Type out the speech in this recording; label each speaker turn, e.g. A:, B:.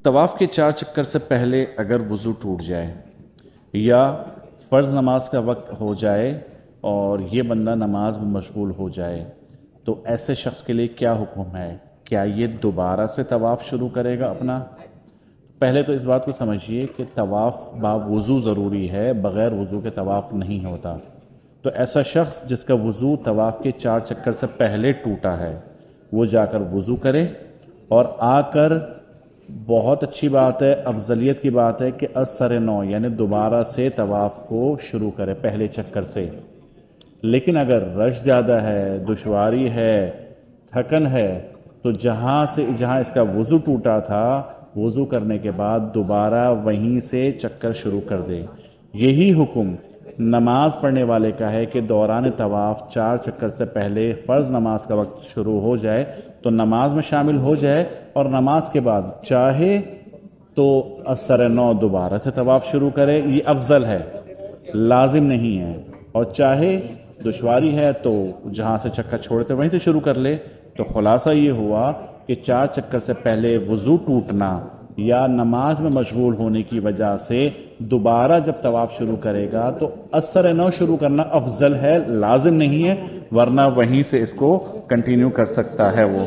A: طواف کے 4 چکر سے پہلے اگر وضو ٹوٹ جائے یا فرض نماز کا وقت ہو جائے اور یہ بندہ نماز میں مشغول ہو جائے تو ایسے شخص کے لیے کیا حکم ہے؟ کیا یہ دوبارہ سے طواف شروع کرے گا اپنا؟ پہلے تو اس بات کو سمجھیے کہ طواف با وضو ضروری ہے، بغیر وضو کے طواف نہیں ہوتا۔ تو ایسا شخص جس کا وضو طواف کے 4 چکر سے پہلے ٹوٹا ہے وہ جا کر وضو کرے اور آ کر، بہت اچھی بات ہے، افضلیت کی بات ہے کہ اثر نو یعنی دوبارہ سے طواف کو شروع کرے پہلے چکر سے۔ لیکن اگر رش زیادہ ہے، دشواری ہے، تھکن ہے، تو جہاں اس کا وضو ٹوٹا تھا وضو کرنے کے بعد دوبارہ وہیں سے چکر شروع کر دے۔ یہی حکم نماز پڑھنے والے کا ہے کہ دوران طواف 4 چکر سے پہلے فرض نماز کا وقت شروع ہو جائے تو نماز میں شامل ہو جائے، اور نماز کے بعد چاہے تو اثر نو دوبارہ سے طواف شروع کرے، یہ افضل ہے، لازم نہیں ہے، اور چاہے دشواری ہے تو جہاں سے چکر چھوڑتے وہیں سے شروع کر لے۔ تو خلاصہ یہ ہوا کہ 4 چکر سے پہلے وضو ٹوٹنا یا نماز میں مشغول ہونے کی وجہ سے دوبارہ جب طواف شروع کرے گا تو اثر نو شروع کرنا افضل ہے، لازم نہیں ہے، ورنہ وہیں سے اس کو کنٹینیو کر سکتا ہے وہ۔